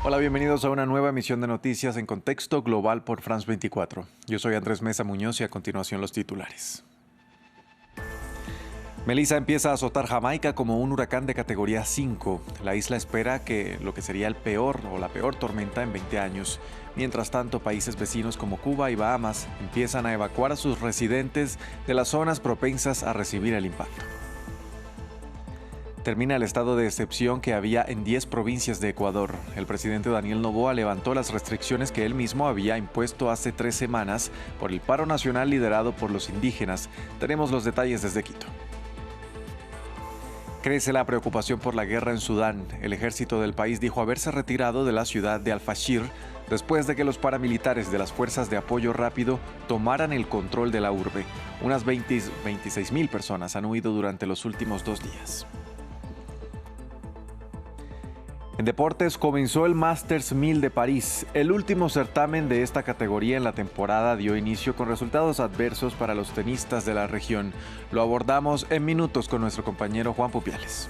Hola, bienvenidos a una nueva emisión de noticias en contexto global por France 24. Yo soy Andrés Mesa Muñoz y a continuación los titulares. Melissa empieza a azotar Jamaica como un huracán de categoría 5. La isla espera que lo que sería el peor o la peor tormenta en 20 años. Mientras tanto, países vecinos como Cuba y Bahamas empiezan a evacuar a sus residentes de las zonas propensas a recibir el impacto. Termina el estado de excepción que había en 10 provincias de Ecuador. El presidente Daniel Noboa levantó las restricciones que él mismo había impuesto hace 3 semanas por el paro nacional liderado por los indígenas. Tenemos los detalles desde Quito. Crece la preocupación por la guerra en Sudán. El ejército del país dijo haberse retirado de la ciudad de Al-Fashir después de que los paramilitares de las fuerzas de apoyo rápido tomaran el control de la urbe. Unas 26,000 personas han huido durante los últimos 2 días. En deportes comenzó el Masters 1000 de París. El último certamen de esta categoría en la temporada dio inicio con resultados adversos para los tenistas de la región. Lo abordamos en minutos con nuestro compañero Juan Pupiales.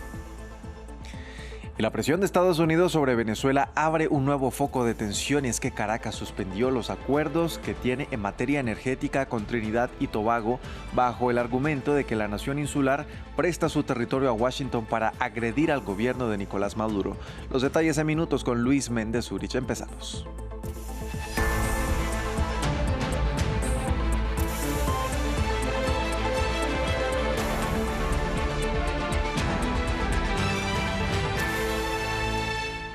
Y la presión de Estados Unidos sobre Venezuela abre un nuevo foco de tensión, y es que Caracas suspendió los acuerdos que tiene en materia energética con Trinidad y Tobago bajo el argumento de que la nación insular presta su territorio a Washington para agredir al gobierno de Nicolás Maduro. Los detalles en minutos con Luis Méndez Zurich. Empezamos.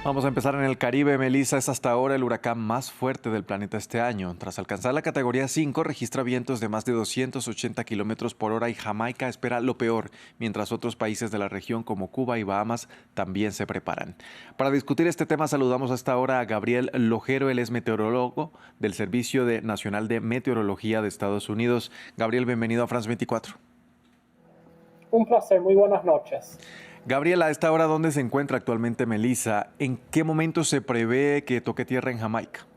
Vamos a empezar en el Caribe. Melissa, es hasta ahora el huracán más fuerte del planeta este año. Tras alcanzar la categoría 5, registra vientos de más de 280 kilómetros por hora y Jamaica espera lo peor, mientras otros países de la región como Cuba y Bahamas también se preparan. Para discutir este tema saludamos hasta ahora a Gabriel Lojero. Él es meteorólogo del Servicio Nacional de Meteorología de Estados Unidos. Gabriel, bienvenido a France 24. Un placer, muy buenas noches. Gabriela, a esta hora, ¿dónde se encuentra actualmente Melissa? ¿En qué momento se prevé que toque tierra en Jamaica?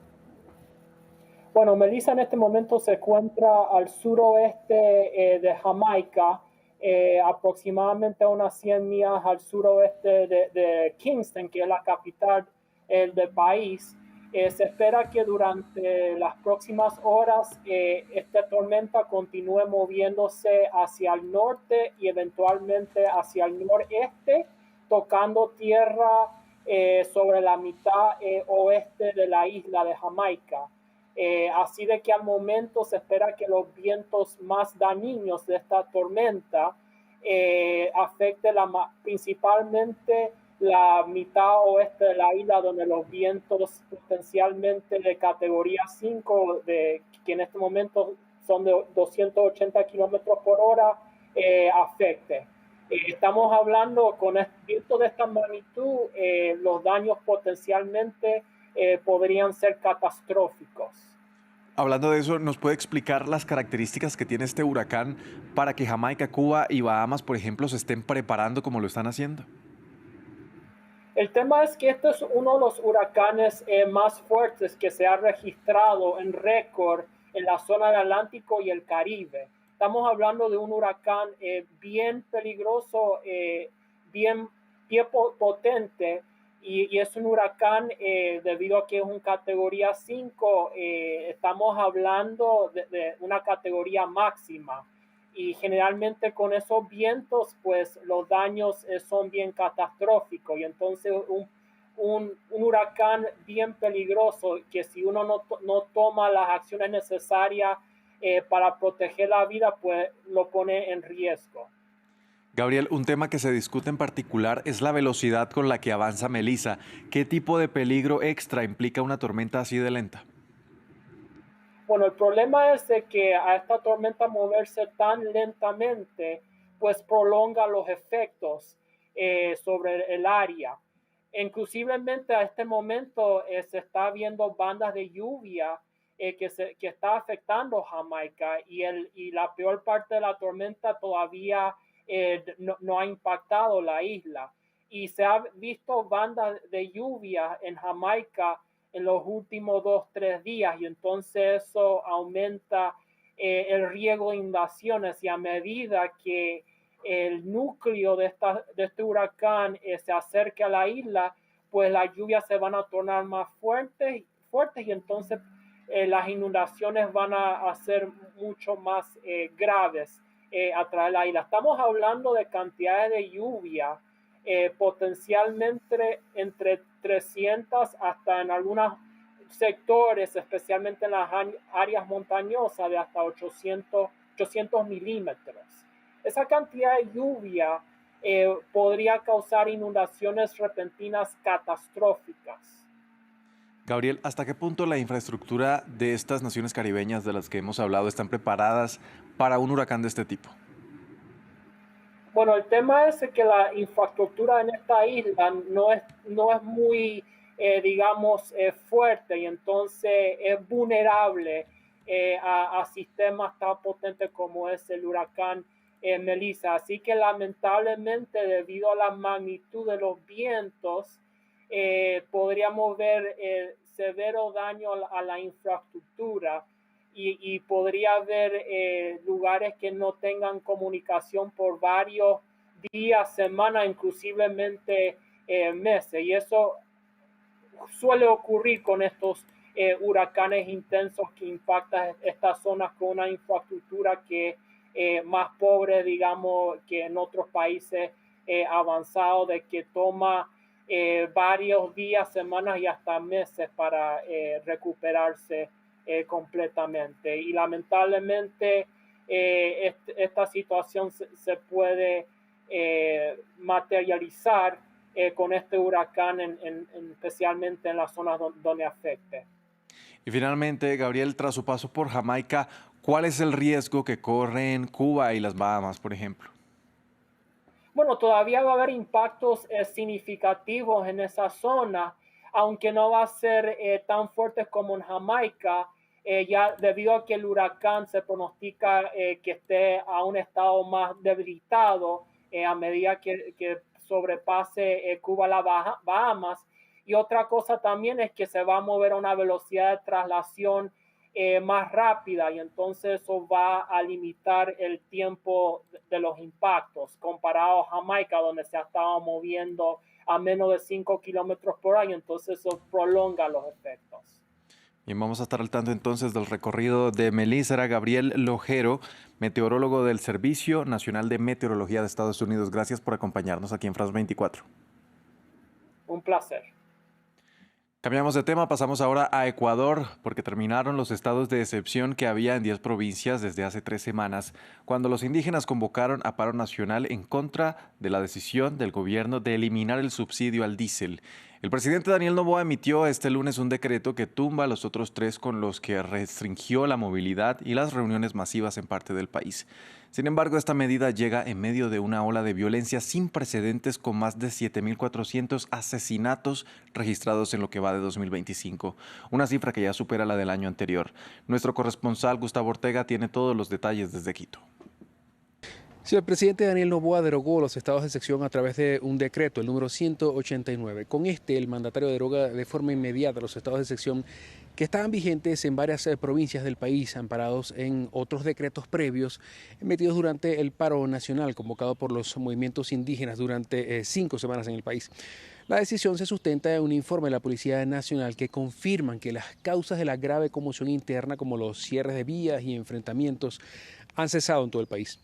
Bueno, Melissa en este momento se encuentra al suroeste de Jamaica, aproximadamente a unas 100 millas al suroeste de Kingston, que es la capital del país. Se espera que durante las próximas horas esta tormenta continúe moviéndose hacia el norte y eventualmente hacia el noreste, tocando tierra sobre la mitad oeste de la isla de Jamaica. Así de que al momento se espera que los vientos más dañinos de esta tormenta afecten principalmente la mitad oeste de la isla, donde los vientos potencialmente de categoría 5, que en este momento son de 280 kilómetros por hora, afecten. Estamos hablando con vientos de esta magnitud, los daños potencialmente podrían ser catastróficos. Hablando de eso, ¿nos puede explicar las características que tiene este huracán para que Jamaica, Cuba y Bahamas, por ejemplo, se estén preparando como lo están haciendo? El tema es que este es uno de los huracanes más fuertes que se ha registrado en récord en la zona del Atlántico y el Caribe. Estamos hablando de un huracán bien peligroso, bien potente, y es un huracán debido a que es un categoría 5, estamos hablando de una categoría máxima. Y generalmente con esos vientos, pues los daños son bien catastróficos. Y entonces un huracán bien peligroso que si uno no toma las acciones necesarias para proteger la vida, pues lo pone en riesgo. Gabriel, un tema que se discute en particular es la velocidad con la que avanza Melissa. ¿Qué tipo de peligro extra implica una tormenta así de lenta? Bueno, el problema es de que a esta tormenta moverse tan lentamente, pues prolonga los efectos sobre el área. Inclusivamente a este momento se está viendo bandas de lluvia que está afectando Jamaica, y la peor parte de la tormenta todavía no ha impactado la isla. Y se ha visto bandas de lluvia en Jamaica en los últimos 2-3 días, y entonces eso aumenta el riesgo de invasiones, y a medida que el núcleo de este huracán se acerca a la isla, pues las lluvias se van a tornar más fuertes y entonces las inundaciones van a ser mucho más graves a través de la isla. Estamos hablando de cantidades de lluvia potencialmente entre 300 hasta en algunos sectores, especialmente en las áreas montañosas, de hasta 800 milímetros. Esa cantidad de lluvia podría causar inundaciones repentinas catastróficas. Gabriel, ¿hasta qué punto la infraestructura de estas naciones caribeñas de las que hemos hablado están preparadas para un huracán de este tipo? Bueno, el tema es que la infraestructura en esta isla no es muy, digamos, fuerte y entonces es vulnerable a sistemas tan potentes como es el huracán Melissa. Así que lamentablemente, debido a la magnitud de los vientos, podríamos ver severo daño a la infraestructura y podría haber lugares que no tengan comunicación por varios días, semanas, inclusivemente meses. Y eso suele ocurrir con estos huracanes intensos que impactan estas zonas con una infraestructura que más pobre, digamos, que en otros países avanzados, de que toma varios días, semanas y hasta meses para recuperarse completamente. Y lamentablemente esta situación se puede materializar con este huracán, especialmente en las zonas donde afecte. Y finalmente, Gabriel, tras su paso por Jamaica, ¿cuál es el riesgo que corren Cuba y las Bahamas, por ejemplo? Bueno, todavía va a haber impactos significativos en esa zona, aunque no va a ser tan fuertes como en Jamaica, ya debido a que el huracán se pronostica que esté a un estado más debilitado a medida que sobrepase Cuba las Bahamas. Y otra cosa también es que se va a mover a una velocidad de traslación más rápida y entonces eso va a limitar el tiempo de los impactos comparado a Jamaica, donde se ha estado moviendo a menos de 5 kilómetros por año, entonces eso prolonga los efectos. Bien, vamos a estar al tanto entonces del recorrido de Melissa. Era Gabriel Lojero, meteorólogo del Servicio Nacional de Meteorología de Estados Unidos. Gracias por acompañarnos aquí en France 24. Un placer. Cambiamos de tema, pasamos ahora a Ecuador, porque terminaron los estados de excepción que había en 10 provincias desde hace 3 semanas, cuando los indígenas convocaron a paro nacional en contra de la decisión del gobierno de eliminar el subsidio al diésel. El presidente Daniel Noboa emitió este lunes un decreto que tumba a los otros 3 con los que restringió la movilidad y las reuniones masivas en parte del país. Sin embargo, esta medida llega en medio de una ola de violencia sin precedentes con más de 7.400 asesinatos registrados en lo que va de 2025, una cifra que ya supera la del año anterior. Nuestro corresponsal Gustavo Ortega tiene todos los detalles desde Quito. Sí, el presidente Daniel Noboa derogó los estados de excepción a través de un decreto, el número 189. Con este, el mandatario deroga de forma inmediata los estados de excepción que estaban vigentes en varias provincias del país, amparados en otros decretos previos emitidos durante el paro nacional convocado por los movimientos indígenas durante 5 semanas en el país. La decisión se sustenta en un informe de la Policía Nacional que confirman que las causas de la grave conmoción interna, como los cierres de vías y enfrentamientos, han cesado en todo el país.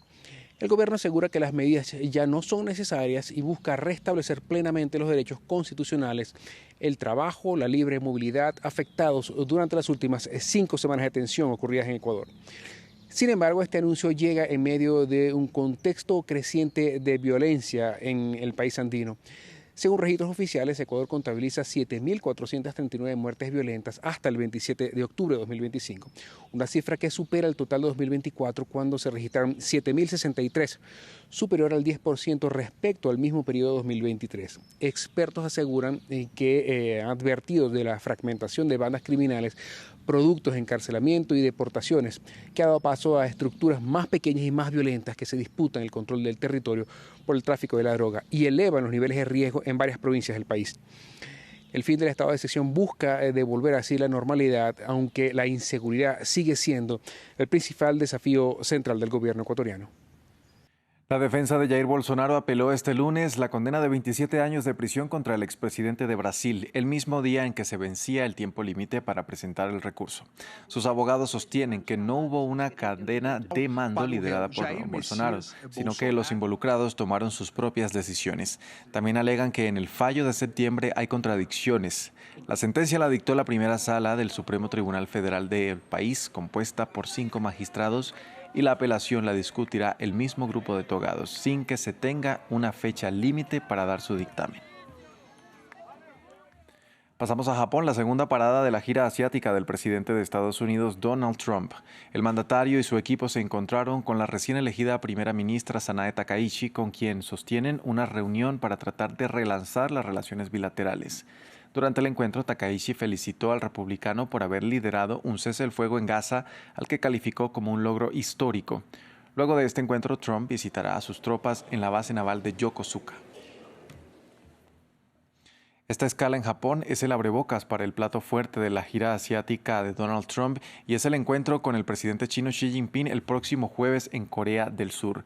El gobierno asegura que las medidas ya no son necesarias y busca restablecer plenamente los derechos constitucionales, el trabajo, la libre movilidad afectados durante las últimas 5 semanas de tensión ocurridas en Ecuador. Sin embargo, este anuncio llega en medio de un contexto creciente de violencia en el país andino. Según registros oficiales, Ecuador contabiliza 7.439 muertes violentas hasta el 27 de octubre de 2025, una cifra que supera el total de 2024 cuando se registraron 7.063, superior al 10% respecto al mismo periodo de 2023. Expertos aseguran que han advertido de la fragmentación de bandas criminales, productos de encarcelamiento y deportaciones, que ha dado paso a estructuras más pequeñas y más violentas que se disputan el control del territorio por el tráfico de la droga y elevan los niveles de riesgo en varias provincias del país. El fin del estado de excepción busca devolver así la normalidad, aunque la inseguridad sigue siendo el principal desafío central del gobierno ecuatoriano. La defensa de Jair Bolsonaro apeló este lunes la condena de 27 años de prisión contra el expresidente de Brasil, el mismo día en que se vencía el tiempo límite para presentar el recurso. Sus abogados sostienen que no hubo una cadena de mando liderada por Bolsonaro, sino que los involucrados tomaron sus propias decisiones. También alegan que en el fallo de septiembre hay contradicciones. La sentencia la dictó la primera sala del Supremo Tribunal Federal del país, compuesta por 5 magistrados, y la apelación la discutirá el mismo grupo de togados, sin que se tenga una fecha límite para dar su dictamen. Pasamos a Japón, la segunda parada de la gira asiática del presidente de Estados Unidos, Donald Trump. El mandatario y su equipo se encontraron con la recién elegida primera ministra Sanae Takaichi, con quien sostienen una reunión para tratar de relanzar las relaciones bilaterales. Durante el encuentro, Takaichi felicitó al republicano por haber liderado un cese el fuego en Gaza, al que calificó como un logro histórico. Luego de este encuentro, Trump visitará a sus tropas en la base naval de Yokosuka. Esta escala en Japón es el abrebocas para el plato fuerte de la gira asiática de Donald Trump y es el encuentro con el presidente chino Xi Jinping el próximo jueves en Corea del Sur.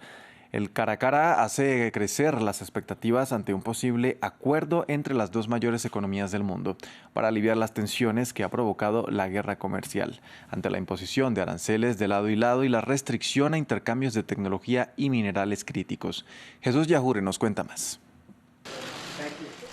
El cara a cara hace crecer las expectativas ante un posible acuerdo entre las dos mayores economías del mundo para aliviar las tensiones que ha provocado la guerra comercial, ante la imposición de aranceles de lado y lado y la restricción a intercambios de tecnología y minerales críticos. Jesús Yahure nos cuenta más.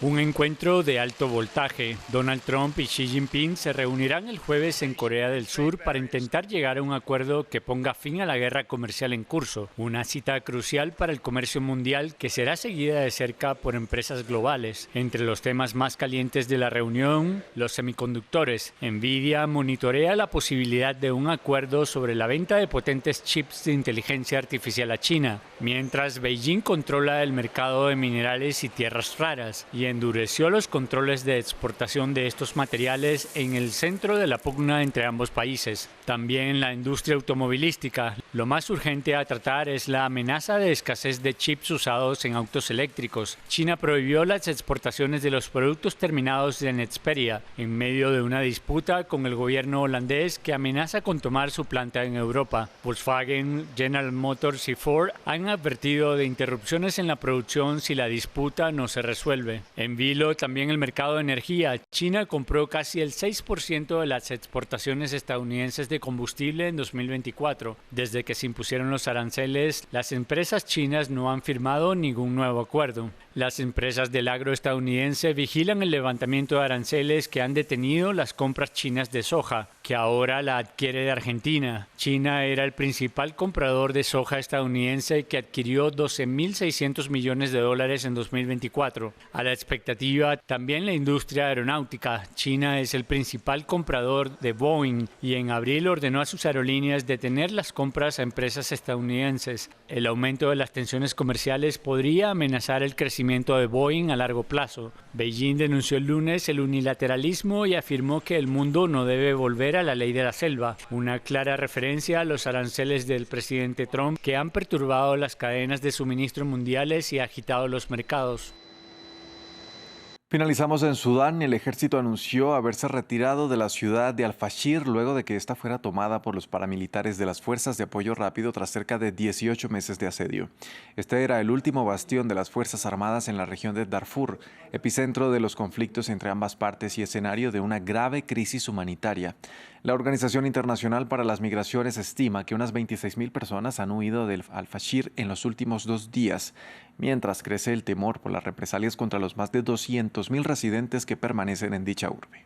Un encuentro de alto voltaje. Donald Trump y Xi Jinping se reunirán el jueves en Corea del Sur para intentar llegar a un acuerdo que ponga fin a la guerra comercial en curso. Una cita crucial para el comercio mundial que será seguida de cerca por empresas globales. Entre los temas más calientes de la reunión, los semiconductores. Nvidia monitorea la posibilidad de un acuerdo sobre la venta de potentes chips de inteligencia artificial a China, mientras Beijing controla el mercado de minerales y tierras raras y endureció los controles de exportación de estos materiales en el centro de la pugna entre ambos países. También la industria automovilística. Lo más urgente a tratar es la amenaza de escasez de chips usados en autos eléctricos. China prohibió las exportaciones de los productos terminados de Nexperia en medio de una disputa con el gobierno holandés que amenaza con tomar su planta en Europa. Volkswagen, General Motors y Ford han advertido de interrupciones en la producción si la disputa no se resuelve. En vilo, también el mercado de energía. China compró casi el 6% de las exportaciones estadounidenses de combustible en 2024. Desde que se impusieron los aranceles, las empresas chinas no han firmado ningún nuevo acuerdo. Las empresas del agro estadounidense vigilan el levantamiento de aranceles que han detenido las compras chinas de soja, que ahora la adquiere de Argentina. China era el principal comprador de soja estadounidense que adquirió $12.600 millones en 2024. A la expectativa, también la industria aeronáutica. China es el principal comprador de Boeing y en abril ordenó a sus aerolíneas detener las compras a empresas estadounidenses. El aumento de las tensiones comerciales podría amenazar el crecimiento de Boeing a largo plazo. Beijing denunció el lunes el unilateralismo y afirmó que el mundo no debe volver a la ley de la selva, una clara referencia a los aranceles del presidente Trump que han perturbado las cadenas de suministro mundiales y agitado los mercados. Finalizamos en Sudán. El ejército anunció haberse retirado de la ciudad de Al-Fashir luego de que esta fuera tomada por los paramilitares de las Fuerzas de Apoyo Rápido tras cerca de 18 meses de asedio. Este era el último bastión de las Fuerzas Armadas en la región de Darfur, epicentro de los conflictos entre ambas partes y escenario de una grave crisis humanitaria. La Organización Internacional para las Migraciones estima que unas 26.000 personas han huido del Al-Fashir en los últimos 2 días, mientras crece el temor por las represalias contra los más de 200.000 residentes que permanecen en dicha urbe.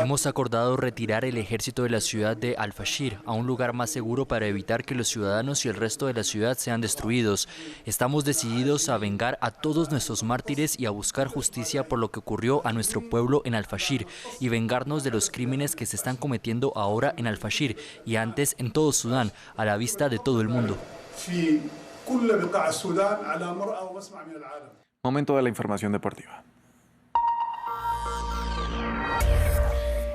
Hemos acordado retirar el ejército de la ciudad de Al-Fashir a un lugar más seguro para evitar que los ciudadanos y el resto de la ciudad sean destruidos. Estamos decididos a vengar a todos nuestros mártires y a buscar justicia por lo que ocurrió a nuestro pueblo en Al-Fashir y vengarnos de los crímenes que se están cometiendo ahora en Al-Fashir y antes en todo Sudán, a la vista de todo el mundo. Momento de la información deportiva.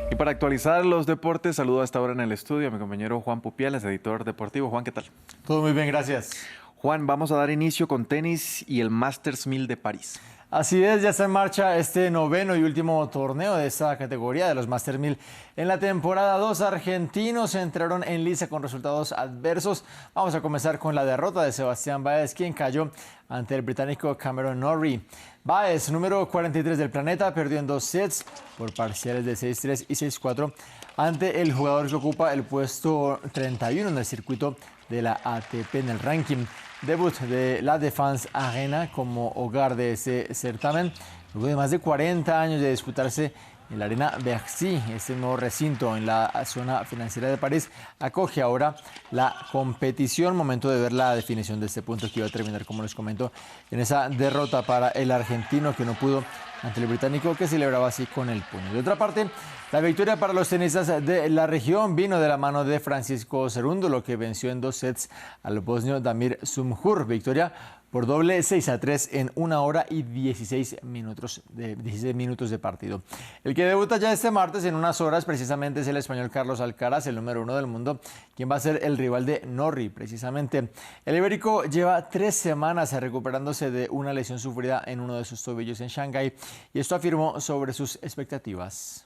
Y para actualizar los deportes, saludo a esta hora en el estudio a mi compañero Juan Pupiales, editor deportivo. Juan, ¿qué tal? Todo muy bien, gracias. Juan, vamos a dar inicio con tenis y el Masters 1000 de París. Así es, ya está en marcha este noveno y último torneo de esta categoría de los Master 1000. En la temporada 2, argentinos entraron en liza con resultados adversos. Vamos a comenzar con la derrota de Sebastián Báez, quien cayó ante el británico Cameron Norrie. Báez, número 43 del planeta, perdió en 2 sets por parciales de 6-3 y 6-4 ante el jugador que ocupa el puesto 31 en el circuito de la ATP en el ranking. Debut de la Défense Arena como hogar de ese certamen, luego de más de 40 años de disputarse en la Arena Bercy. Este nuevo recinto en la zona financiera de París acoge ahora la competición. Momento de ver la definición de este punto, que iba a terminar, como les comento, en esa derrota para el argentino, que no pudo ante el británico, que celebraba así con el puño. De otra parte, la victoria para los tenistas de la región vino de la mano de Francisco Cerúndolo, que venció en 2 sets al bosnio Damir Sumhur. Victoria por doble 6-3 en 1 hora y 16 minutos de partido. El que debuta ya este martes en unas horas precisamente es el español Carlos Alcaraz, el número 1 del mundo, quien va a ser el rival de Norrie precisamente. El ibérico lleva 3 semanas recuperándose de una lesión sufrida en uno de sus tobillos en Shanghái, y esto afirmó sobre sus expectativas.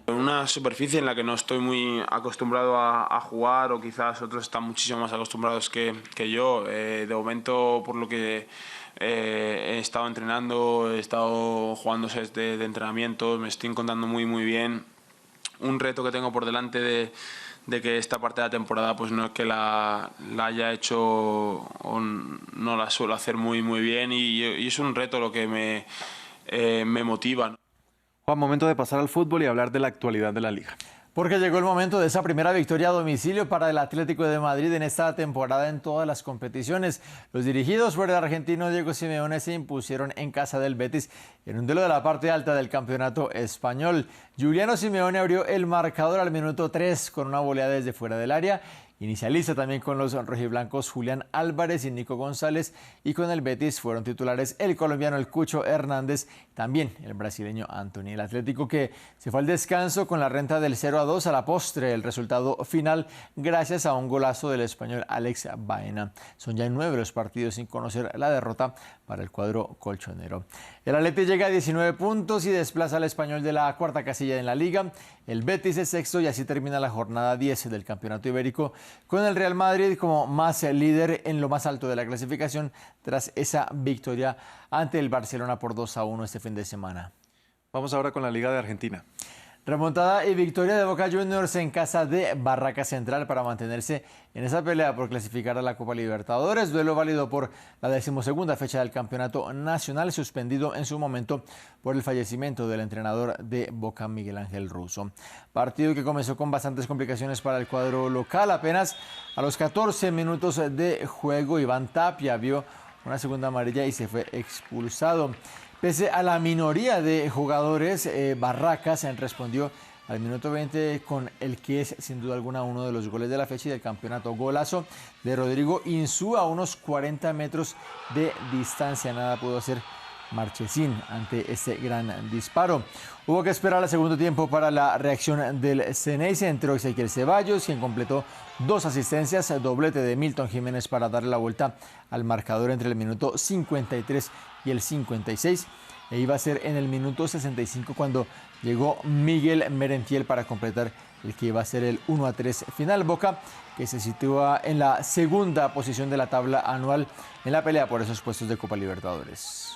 Una superficie en la que no estoy muy acostumbrado a jugar, o quizás otros están muchísimo más acostumbrados que yo. De momento, por lo que he estado entrenando, he estado jugando sets de entrenamiento, me estoy encontrando muy bien. Un reto que tengo por delante de que esta parte de la temporada pues no es que la haya hecho o no la suelo hacer muy bien, y es un reto lo que me motiva. Juan, momento de pasar al fútbol y hablar de la actualidad de la liga. Porque llegó el momento de esa primera victoria a domicilio para el Atlético de Madrid en esta temporada en todas las competiciones. Los dirigidos por el argentino Diego Simeone se impusieron en casa del Betis en un duelo de la parte alta del campeonato español. Juliano Simeone abrió el marcador al minuto 3 con una volea desde fuera del área. Inicializa también con los rojiblancos Julián Álvarez y Nico González, y con el Betis fueron titulares el colombiano El Cucho Hernández, también el brasileño Antony. El Atlético, que se fue al descanso con la renta del 0-2 a la postre, el resultado final gracias a un golazo del español Alex Baena. Son ya 9 los partidos sin conocer la derrota para el cuadro colchonero. El Atleti llega a 19 puntos y desplaza al español de la cuarta casilla en la liga. El Betis es sexto, y así termina la jornada 10 del campeonato ibérico, con el Real Madrid como más líder en lo más alto de la clasificación tras esa victoria ante el Barcelona por 2-1 este fin de semana. Vamos ahora con la Liga de Argentina. Remontada y victoria de Boca Juniors en casa de Barraca Central para mantenerse en esa pelea por clasificar a la Copa Libertadores. Duelo válido por la 12ª fecha del campeonato nacional, suspendido en su momento por el fallecimiento del entrenador de Boca, Miguel Ángel Russo. Partido que comenzó con bastantes complicaciones para el cuadro local. Apenas a los 14 minutos de juego, Iván Tapia vio una segunda amarilla y se fue expulsado. Pese a la minoría de jugadores, Barracas respondió al minuto 20 con el que es sin duda alguna uno de los goles de la fecha y del campeonato. Golazo de Rodrigo Insúa a unos 40 metros de distancia. Nada pudo hacer Marchesín ante ese gran disparo. Hubo que esperar al segundo tiempo para la reacción del Ceneice. Entró Ezequiel Ceballos, quien completó 2 asistencias, doblete de Milton Jiménez para darle la vuelta al marcador entre el minuto 53 y el 56. E iba a ser en el minuto 65 cuando llegó Miguel Merentiel para completar el que iba a ser el 1-3 final. Boca, que se sitúa en la segunda posición de la tabla anual en la pelea por esos puestos de Copa Libertadores.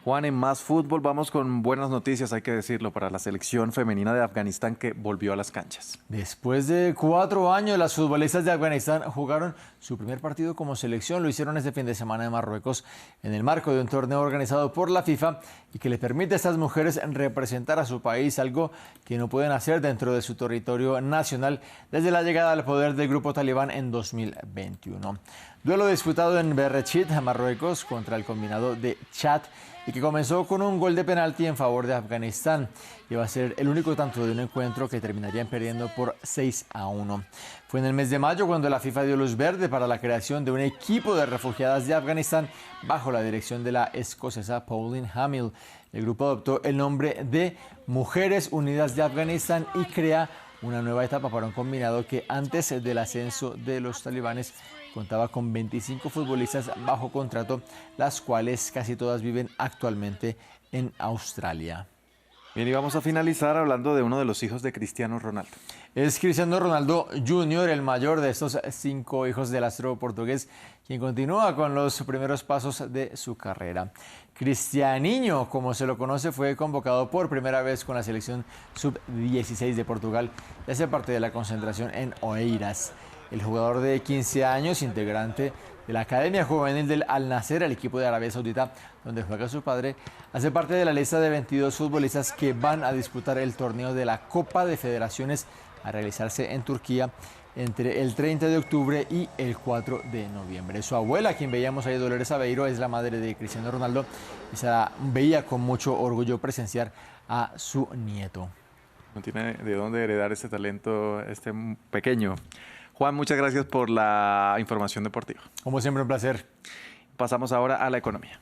Juan, en más fútbol vamos con buenas noticias, hay que decirlo, para la selección femenina de Afganistán, que volvió a las canchas. Después de 4 años, las futbolistas de Afganistán jugaron su primer partido como selección. Lo hicieron este fin de semana en Marruecos, en el marco de un torneo organizado por la FIFA y que le permite a estas mujeres representar a su país, algo que no pueden hacer dentro de su territorio nacional desde la llegada al poder del grupo talibán en 2021. Duelo disputado en Berrechit, Marruecos, contra el combinado de Chad, y que comenzó con un gol de penalti en favor de Afganistán. Iba a ser el único tanto de un encuentro que terminarían perdiendo por 6-1. Fue en el mes de mayo cuando la FIFA dio luz verde para la creación de un equipo de refugiadas de Afganistán bajo la dirección de la escocesa Pauline Hamill. El grupo adoptó el nombre de Mujeres Unidas de Afganistán y crea una nueva etapa para un combinado que antes del ascenso de los talibanes contaba con 25 futbolistas bajo contrato, las cuales casi todas viven actualmente en Australia. Bien, y vamos a finalizar hablando de uno de los hijos de Cristiano Ronaldo. Es Cristiano Ronaldo Jr., el mayor de estos 5 hijos del astro portugués, quien continúa con los primeros pasos de su carrera. Cristianinho, como se lo conoce, fue convocado por primera vez con la selección sub-16 de Portugal y hace parte de la concentración en Oeiras. El jugador de 15 años, integrante de la Academia Juvenil del Al Nassr, el equipo de Arabia Saudita, donde juega su padre, hace parte de la lista de 22 futbolistas que van a disputar el torneo de la Copa de Federaciones a realizarse en Turquía entre el 30 de octubre y el 4 de noviembre. Su abuela, quien veíamos ahí, Dolores Aveiro, es la madre de Cristiano Ronaldo y se veía con mucho orgullo presenciar a su nieto. No tiene de dónde heredar ese talento, este pequeño. Juan, muchas gracias por la información deportiva. Como siempre, un placer. Pasamos ahora a la economía.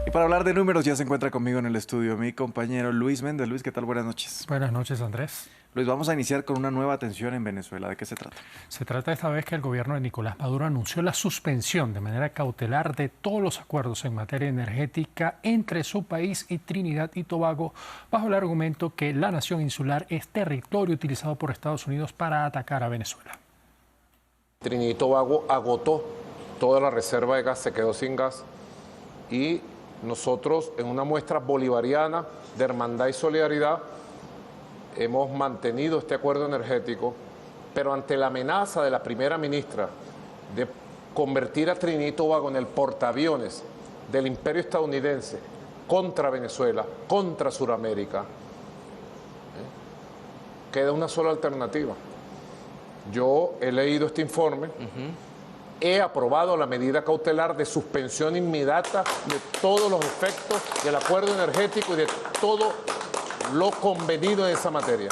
Y para hablar de números ya se encuentra conmigo en el estudio mi compañero Luis Méndez. Luis, ¿qué tal? Buenas noches. Buenas noches, Andrés. Luis, vamos a iniciar con una nueva tensión en Venezuela. ¿De qué se trata? Se trata esta vez que el gobierno de Nicolás Maduro anunció la suspensión de manera cautelar de todos los acuerdos en materia energética entre su país y Trinidad y Tobago, bajo el argumento que la nación insular es territorio utilizado por Estados Unidos para atacar a Venezuela. Trinidad y Tobago agotó toda la reserva de gas, se quedó sin gas y nosotros, en una muestra bolivariana de hermandad y solidaridad, hemos mantenido este acuerdo energético, pero ante la amenaza de la primera ministra de convertir a Trinidad y Tobago en el portaaviones del imperio estadounidense contra Venezuela, contra Sudamérica, queda una sola alternativa. Yo he leído este informe. He aprobado la medida cautelar de suspensión inmediata de todos los efectos del acuerdo energético y de todo lo convenido en esa materia.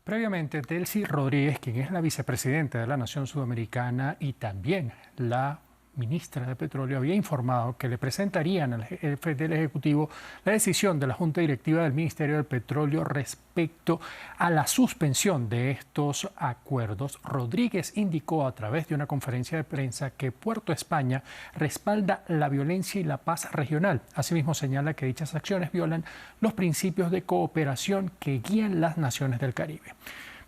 Previamente, Delcy Rodríguez, quien es la vicepresidenta de la Nación Sudamericana y también la ministra de Petróleo, había informado que le presentarían al jefe del Ejecutivo la decisión de la Junta Directiva del Ministerio del Petróleo respecto a la suspensión de estos acuerdos. Rodríguez indicó a través de una conferencia de prensa que Puerto España respalda la violencia y la paz regional. Asimismo, señala que dichas acciones violan los principios de cooperación que guían las naciones del Caribe.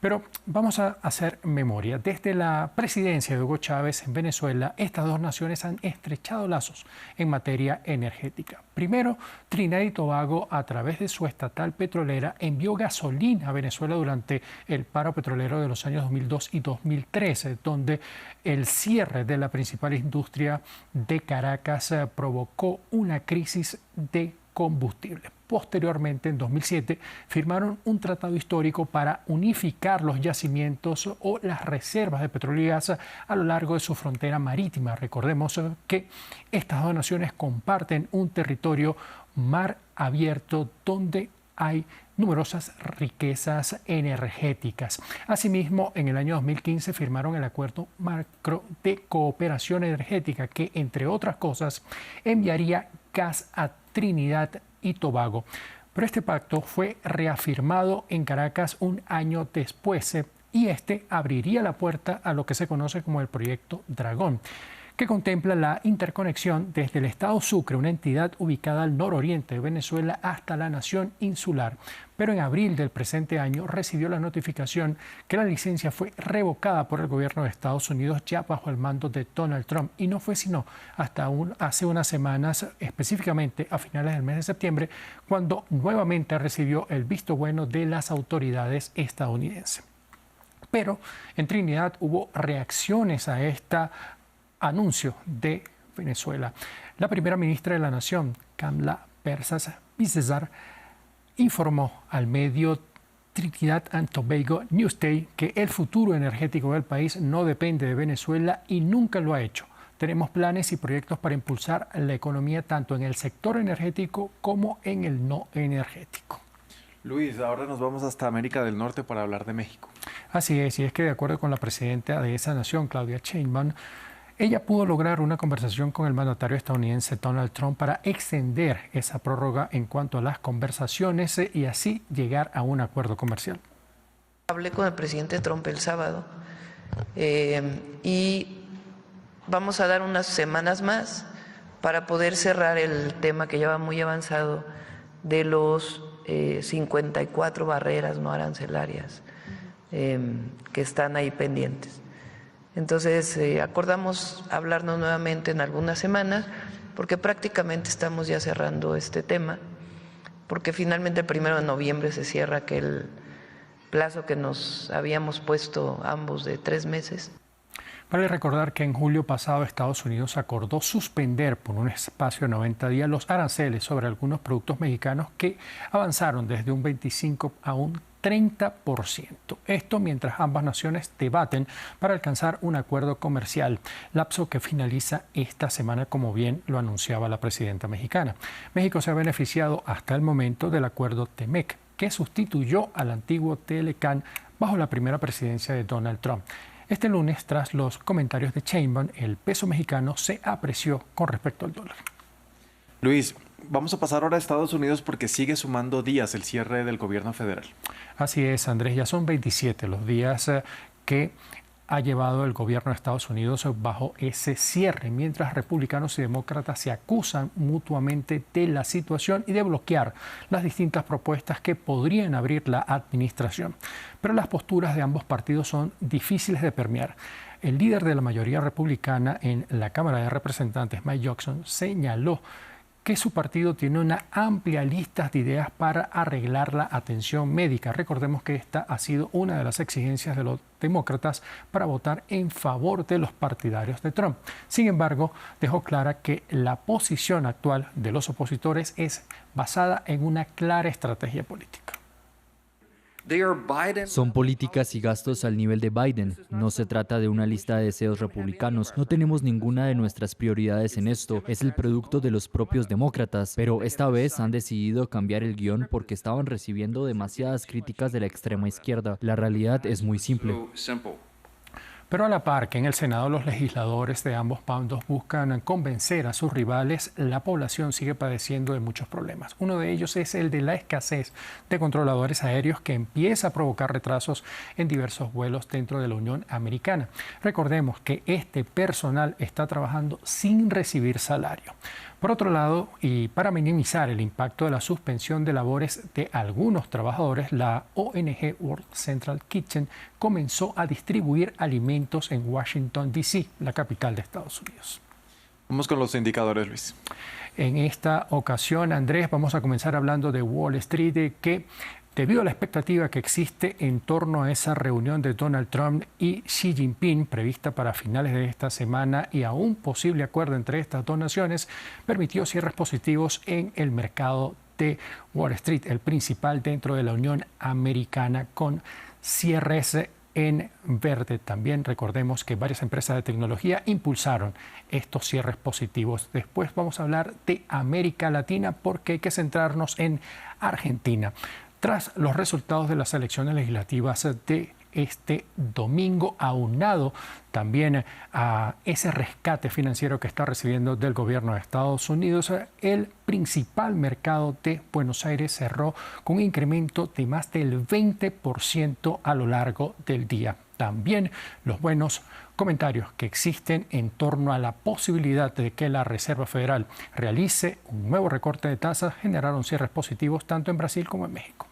Pero vamos a hacer memoria. Desde la presidencia de Hugo Chávez en Venezuela, estas dos naciones han estrechado lazos en materia energética. Primero, Trinidad y Tobago, a través de su estatal petrolera, envió gasolina a Venezuela durante el paro petrolero de los años 2002 y 2013, donde el cierre de la principal industria de Caracas provocó una crisis de combustible. Posteriormente, en 2007, firmaron un tratado histórico para unificar los yacimientos o las reservas de petróleo y gas a lo largo de su frontera marítima. Recordemos que estas dos naciones comparten un territorio mar abierto donde hay numerosas riquezas energéticas. Asimismo, en el año 2015 firmaron el Acuerdo Macro de Cooperación Energética que, entre otras cosas, enviaría gas a Trinidad y Tobago. Pero este pacto fue reafirmado en Caracas un año después y este abriría la puerta a lo que se conoce como el Proyecto Dragón, que contempla la interconexión desde el estado Sucre, una entidad ubicada al nororiente de Venezuela, hasta la nación insular. Pero en abril del presente año recibió la notificación que la licencia fue revocada por el gobierno de Estados Unidos ya bajo el mando de Donald Trump. Y no fue sino hasta hace unas semanas, específicamente a finales del mes de septiembre, cuando nuevamente recibió el visto bueno de las autoridades estadounidenses. Pero en Trinidad hubo reacciones a esta anuncio de Venezuela. La primera ministra de la Nación, Kamla Persas-Bissessar, informó al medio Trinidad and Tobago Newsday que el futuro energético del país no depende de Venezuela y nunca lo ha hecho. Tenemos planes y proyectos para impulsar la economía tanto en el sector energético como en el no energético. Luis, ahora nos vamos hasta América del Norte para hablar de México. Así es, y es que de acuerdo con la presidenta de esa nación, Claudia Sheinbaum, ella pudo lograr una conversación con el mandatario estadounidense Donald Trump para extender esa prórroga en cuanto a las conversaciones y así llegar a un acuerdo comercial. Hablé con el presidente Trump el sábado y vamos a dar unas semanas más para poder cerrar el tema que ya va muy avanzado de los 54 barreras no arancelarias que están ahí pendientes. Entonces acordamos hablarnos nuevamente en algunas semanas porque prácticamente estamos ya cerrando este tema, porque finalmente el 1 de noviembre se cierra aquel plazo que nos habíamos puesto ambos de 3 meses. Vale recordar que en julio pasado Estados Unidos acordó suspender por un espacio de 90 días los aranceles sobre algunos productos mexicanos que avanzaron desde un 25 a un 30%. Esto mientras ambas naciones debaten para alcanzar un acuerdo comercial, lapso que finaliza esta semana, como bien lo anunciaba la presidenta mexicana. México se ha beneficiado hasta el momento del acuerdo TEMEC, que sustituyó al antiguo TLCAN bajo la primera presidencia de Donald Trump. Este lunes, tras los comentarios de Sheinbaum, el peso mexicano se apreció con respecto al dólar. Luis, vamos a pasar ahora a Estados Unidos porque sigue sumando días el cierre del gobierno federal. Así es, Andrés, ya son 27 los días que ha llevado el gobierno de Estados Unidos bajo ese cierre, mientras republicanos y demócratas se acusan mutuamente de la situación y de bloquear las distintas propuestas que podrían abrir la administración. Pero las posturas de ambos partidos son difíciles de permear. El líder de la mayoría republicana en la Cámara de Representantes, Mike Johnson, señaló que su partido tiene una amplia lista de ideas para arreglar la atención médica. Recordemos que esta ha sido una de las exigencias de los demócratas para votar en favor de los partidarios de Trump. Sin embargo, dejó clara que la posición actual de los opositores es basada en una clara estrategia política. Son políticas y gastos al nivel de Biden. No se trata de una lista de deseos republicanos. No tenemos ninguna de nuestras prioridades en esto. Es el producto de los propios demócratas. Pero esta vez han decidido cambiar el guión porque estaban recibiendo demasiadas críticas de la extrema izquierda. La realidad es muy simple. Pero a la par que en el Senado los legisladores de ambos bandos buscan convencer a sus rivales, la población sigue padeciendo de muchos problemas. Uno de ellos es el de la escasez de controladores aéreos que empieza a provocar retrasos en diversos vuelos dentro de la Unión Americana. Recordemos que este personal está trabajando sin recibir salario. Por otro lado, y para minimizar el impacto de la suspensión de labores de algunos trabajadores, la ONG World Central Kitchen comenzó a distribuir alimentos en Washington, D.C., la capital de Estados Unidos. Vamos con los indicadores, Luis. En esta ocasión, Andrés, vamos a comenzar hablando de Wall Street, que debido a la expectativa que existe en torno a esa reunión de Donald Trump y Xi Jinping prevista para finales de esta semana y a un posible acuerdo entre estas dos naciones, permitió cierres positivos en el mercado de Wall Street, el principal dentro de la Unión Americana, con cierres en verde. También recordemos que varias empresas de tecnología impulsaron estos cierres positivos. Después vamos a hablar de América Latina porque hay que centrarnos en Argentina. Tras los resultados de las elecciones legislativas de este domingo, aunado también a ese rescate financiero que está recibiendo del gobierno de Estados Unidos, el principal mercado de Buenos Aires cerró con un incremento de más del 20% a lo largo del día. También los buenos comentarios que existen en torno a la posibilidad de que la Reserva Federal realice un nuevo recorte de tasas generaron cierres positivos tanto en Brasil como en México.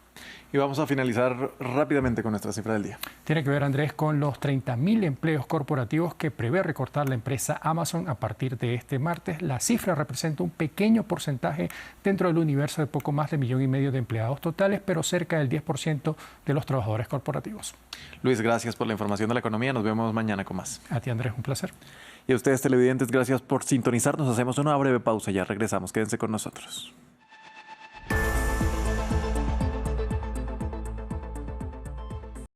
Y vamos a finalizar rápidamente con nuestra cifra del día. Tiene que ver, Andrés, con los 30.000 empleos corporativos que prevé recortar la empresa Amazon a partir de este martes. La cifra representa un pequeño porcentaje dentro del universo de poco más de 1,5 millones de empleados totales, pero cerca del 10% de los trabajadores corporativos. Luis, gracias por la información de la economía. Nos vemos mañana con más. A ti, Andrés, un placer. Y a ustedes, televidentes, gracias por sintonizarnos. Hacemos una breve pausa y ya regresamos. Quédense con nosotros.